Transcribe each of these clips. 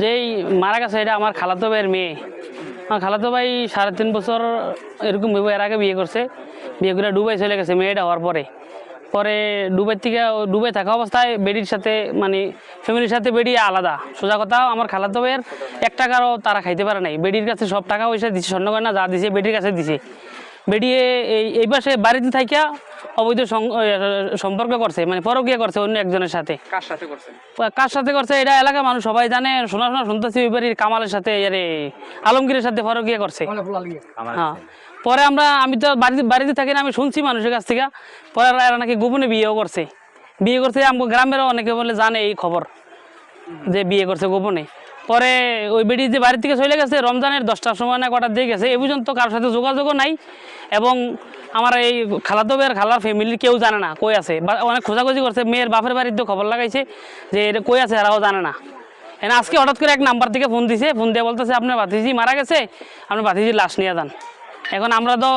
যেই মারা গেছে এটা আমার খালাতো ভাইয়ের মেয়ে। আমার খালাতো ভাই 3.5 বছর এরকম এর আগে বিয়ে করছে, বিয়ে করে দুবাই চলে গেছে মেয়েটা হওয়ার পরে। পরে দুবাই থাকা অবস্থায় বেডির সাথে মানে ফ্যামিলির সাথে বেডি আলাদা। সোজা কথা আমার খালাতো ভাইয়ের 1 টাকারও তারা খাইতে পারে নাই। বেডির কাছে সব টাকা পয়সা দিছে, স্বর্ণগয়না যা দিছে বেডির কাছে দিছে। বেডিয়ে এই পাশে বাড়িতে থাকিয়া অবৈধ সম্পর্ক করছে, মানে পরকীয়া করছে অন্য একজনের সাথে। কার সাথে করছে এটা এলাকার মানুষ সবাই জানে। শোনা শুনতেছি ওই বাড়ির কামালের সাথে আলমগীরের সাথে পরকীয়া করছে। হ্যাঁ, পরে আমি তো বাড়িতে থাকি না, আমি শুনছি মানুষের কাছ থেকে। পরে এরা নাকি গোপনে বিয়েও করছে। আমার গ্রামেরও অনেকে বলে জানে এই খবর যে বিয়ে করছে গোপনে। পরে ওই বেডি যে বাড়ি থেকে চলে গেছে রমজানের 10টার সময় না কটার দিয়ে গেছে, এ পর্যন্ত কারোর সাথে যোগাযোগও নাই। এবং আমার এই খালাতো ভাইয়ের খালার ফ্যামিলির কেউ জানে না কই আছে। অনেক খোঁজাখুঁজি করছে, মেয়ের বাপের বাড়িতে খবর লাগাইছে যে এটা কই আছে, এরাও জানে না। আজকে হঠাৎ করে এক নাম্বার থেকে ফোন দিছে, ফোন দিয়ে বলতেছে আপনার ভাতিজি মারা গেছে, আপনার ভাতিজির লাশ নিয়ে যান। এখন আমরা তো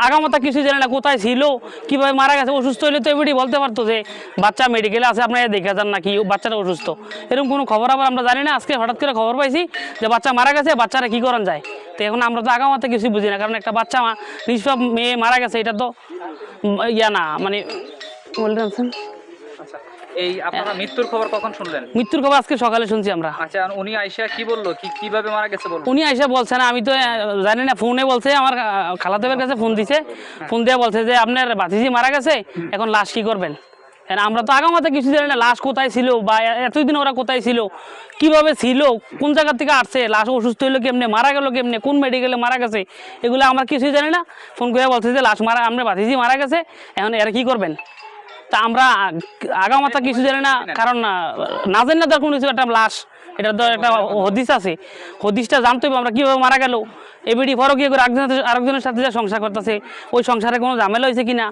আগামাতা কিছু জানি না কোথায় ছিল, কিভাবে মারা গেছে। অসুস্থ হইলে তো এবারই বলতে পারতো যে বাচ্চা মেডিকেলে আছে, আপনারা দেখে যান নাকি বাচ্চাটা অসুস্থ। এরকম কোনো খবর আবার আমরা জানি না। আজকে হঠাৎ করে খবর পাইছি যে বাচ্চা মারা গেছে, বাচ্চারা কী করেন যায়। তো এখন আমরা তো আগামাতা কিছুই বুঝি না, কারণ একটা বাচ্চা নিষ্পাপ মেয়ে মারা গেছে, এটা তো না মানে বলতেন। এই আপনারা মৃত্যুর খবর কখন শুনলেন? মৃত্যুর খবর আজকে সকালে শুনছি আমরা। আচ্ছা, উনি আইসা কি বললো, কিভাবে মারা গেছে বললো? উনি আইসা বলছে না, আমি তো জানি না। ফোনে বলছে, আমার খালাতো ভাইয়ের কাছে ফোন দিছে, ফোন দিয়ে বলছে যে আপনার ভাতিজি মারা গেছে, এখন লাশ কি করবেন। আমরা তো আগামাতে কিছু জানি না, লাশ কোথায় ছিল বা এতদিন ওরা কোথায় ছিল, কিভাবে ছিল, কোন জায়গা থেকে আসছে, লাশ অসুস্থ হইলো কেমনে, মারা গেল কেমনে, কোন মেডিকেলে মারা গেছে, এগুলো আমরা কিছুই জানি না। ফোন করে বলছে যে লাশ আপনার ভাতিজি মারা গেছে, এখন এরা কি করবেন। তা আমরা আগামাতা কিছু জানি না, কারণ না জানি না তো কোনো কিছু। একটা লাশ, এটা তো একটা হদিস আছে, হদিসটা জানতে হবে আমরা কীভাবে মারা গেল। বেডি পরকীয়া করে আরেকজনের সাথে যে সংসার করতেছে, ওই সংসারে কোনো ঝামেলা হয়েছে কিনা,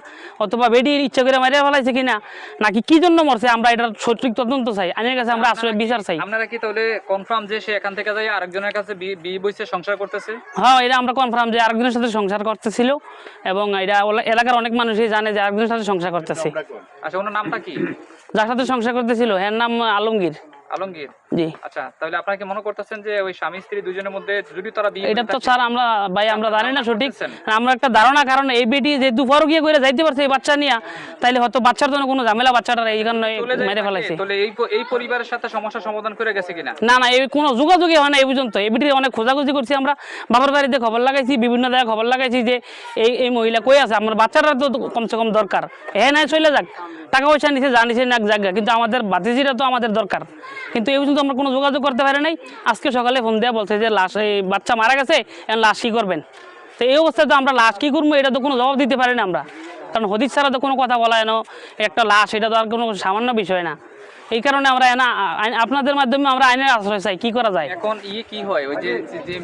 অথবা বেডি ইচ্ছা করে মারিয়া ফেলাইছে কিনা, নাকি কি জন্য মরছে, আমরা এটার সঠিক তদন্ত চাই। আইনের কাছে আমরা আসলে বিচার চাই। আপনারা কি তাহলে কনফার্ম যে সে এখান থেকে যাই আরেকজনের কাছে বিয়ে বইছে সংসার করতেছে? হ্যাঁ, এটা আমরা কনফার্ম যে আরেকজনের সাথে সংসার করতেছিল, এবং এটা এলাকার অনেক মানুষই জানে যে আরেকজনের সাথে সংসার করতেছে। আচ্ছা, ওনার নামটা কি? যার সাথে সংসার করতেছিল এর নাম আলমগীর। আলমগীর, জি। আচ্ছা, তাহলে আপনারা কি মনে করতেছেন যে ওই স্বামী স্ত্রী দুজনের মধ্যে যদি তারা বিয়ে, এটা তো স্যার আমরা জানি না সঠিক, আমরা একটা ধারণা। কারণ এই বেটি যেহেতু পরকীয়া করে যাইতে পারছে এই বাচ্চা নিয়ে, তাইলে হয়তো বাচ্চার জন্য কোনো ঝামেলা বাচ্চাটার এই কারণে মেরে ফেলাইছে। তাহলে এই পরিবারের সাথে সমস্যা সমাধান করে গেছে কিনা? না, এই কোনো যোগাযোগই হয় না এই পর্যন্ত। এই বেটির অনেক খোঁজাখুঁজি করছি আমরা, বাবার বাড়িতে খবর লাগাইছি, বিভিন্ন জায়গায় খবর লাগাইছি যে এই মহিলা কই আছে। আমার বাচ্চারা তো কমসে কম দরকার, নাই চলে যাক, টাকা পয়সা নিচে জানিছে না এক জায়গা, কিন্তু আমাদের ভাতিজিরা তো আমাদের দরকার। কিন্তু এই পর্যন্ত আমরা কোনো যোগাযোগ করতে পারি নাই। আজকে সকালে ফোন দেওয়া বলছে যে লাশ, এই বাচ্চা মারা গেছে, এখন লাশ কী করবেন। তো এই অবস্থায় তো আমরা লাশ কী করবো, এটা তো কোনো জবাব দিতে পারি না আমরা, কারণ হদিস ছাড়া তো কোনো কথা বলা হয় না। একটা লাশ, এটা তো আর কোনো সামান্য বিষয় না। এই কারণে আমরা আপনাদের মাধ্যমে আমরা আইনের আশ্রয় চাই, কি করা যায়। এখন কি হয়, ওই যে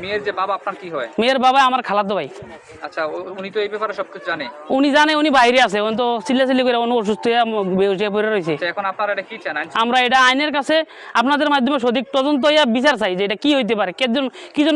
মেয়ের যে বাবা, আপনার কি হয়? মেয়ের বাবা আমার খালাতো ভাই। আচ্ছা, উনি তো এই ব্যাপারে সবকিছু জানে? উনি জানে, উনি বাইরে আছে, উনি তো চিল্লাচিল্লি করে উনি অসুস্থ হয়ে বেহুশ হয়ে পড়ে রয়েছে। এখন আপনারা এটা কি চান? আমরা এটা আইনের কাছে আপনাদের মাধ্যমে সঠিক তদন্ত হইয়া বিচার চাই যে এটা কি হইতে পারে, কি জন্য